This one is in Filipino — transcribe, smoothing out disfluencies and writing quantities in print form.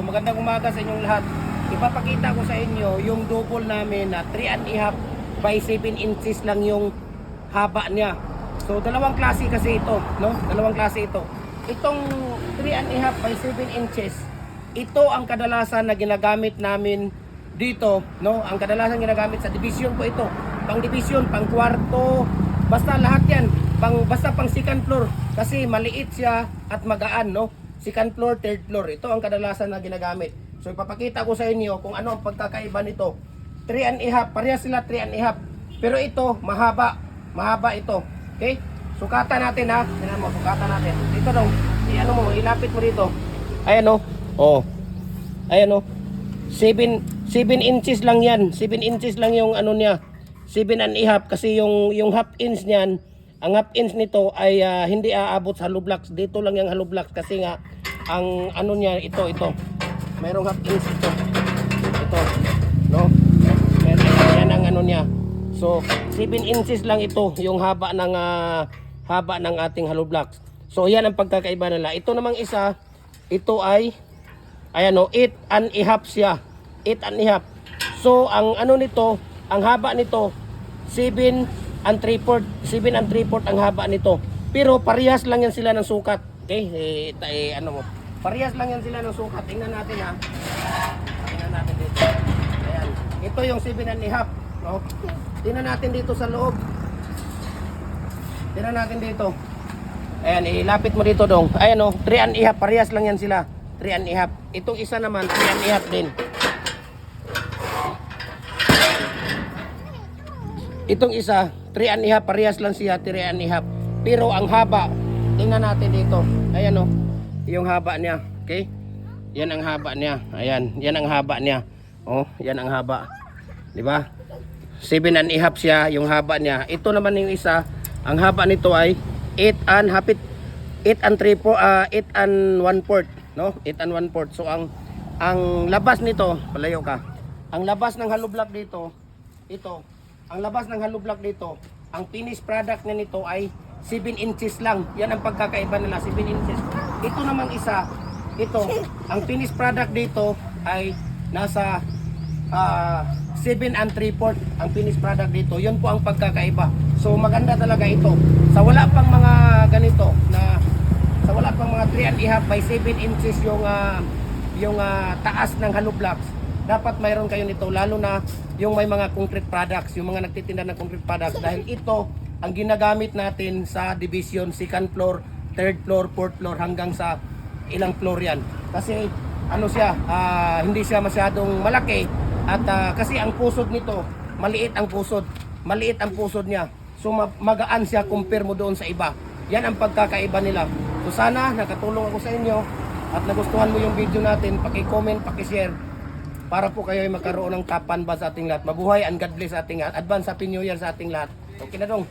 Magandang umaga sa inyong lahat. Ipapakita ko sa inyo yung double namin na 3.5 by 7 inches lang yung haba niya. So dalawang klase kasi ito, no? Dalawang klase ito. Itong 3.5 by 7 inches, ito ang kadalasan na ginagamit namin dito, no? Ang kadalasan ginagamit sa division po ito. Pang division, pang kwarto, basta lahat 'yan. Basta pang second floor kasi maliit siya at magaan, no? Second floor, third floor. Ito ang kadalasan na ginagamit. So ipapakita ko sa inyo kung ano ang pagkakaiba nito. 3.5, pareha sila 3.5. Pero ito, mahaba. Mahaba ito. Okay? Sukatan natin ha. Tingnan mo, sukatan natin. Dito dong, i-ano mo, ilapit mo dito. Ayan o. Oh. Ayan o. 7 inches lang yan. 7 inches lang yung ano niya. 7.5 kasi yung half inch niyan, ang half inch nito ay hindi aabot sa hollow blocks. Dito lang yung hollow blocks kasi nga ang ano niya ito. Mayroong half inch ito. Ito, no? Yan ang ano niya. So, 7 inches lang ito yung haba ng ating hollow blocks. So, yan ang pagkakaiba nila. Ito namang isa, ito ay ayan o, 8.5 siya. 8.5. So, ang ano nito, ang haba nito 7 and 3/4 ang haba nito. Pero parehas lang yan sila ng sukat. Okay? Ano mo? Parehas lang yan sila ng sukat. Tingnan natin ha. Tingnan natin dito. Ayan. Ito yung 7.5, no? Tingnan natin dito sa loob. Tingnan natin dito. Ayan, ilapit mo dito dong. Ayan o, 3.5. Parehas lang yan sila. 3.5. Itong isa naman 3.5 din. Itong isa 3.5, parehas lang siya 3.5. Pero ang haba, tingnan natin dito. Ayan o, yung haba niya. Okay? Yan ang haba niya. Ayan, yan ang haba niya. Oh, yan ang haba. 'Di ba? 7.5 siya yung haba niya. Ito naman yung isa, ang haba nito ay 8 and 1/4, no? 8 and 1/4. So ang labas nito, palayo ka. Ang labas ng hollow block dito, ito. Ang labas ng hollow block dito, ang finished product niya nito ay 7 inches lang. Yan ang pagkakaiba nila, 7 inches. Ito namang isa, ito, ang finished product dito ay nasa 7 and 3/4 ang finished product dito. Yun po ang pagkakaiba. So maganda talaga ito. Sa wala pang mga ganito na sa wala pang mga 3.5 by 7 inches yung taas ng hollow blocks, dapat mayroon kayo nito, lalo na yung may mga concrete products, yung mga nagtitinda ng concrete products, dahil ito ang ginagamit natin sa division, second floor, third floor, fourth floor, hanggang sa ilang floor yan. Kasi ano siya, hindi siya masyadong malaki at kasi ang pusod nito, maliit ang pusod niya. So magaan siya compare mo doon sa iba. Yan ang pagkakaiba nila. So sana nakatulong ako sa inyo at nagustuhan mo yung video natin, paki-comment, paki-share, para po kayo ay magkaroon ng kapan ba sa ating lahat. Mabuhay and God bless sa ating lahat. Advance Happy New Year sa ating lahat. Okay na dong.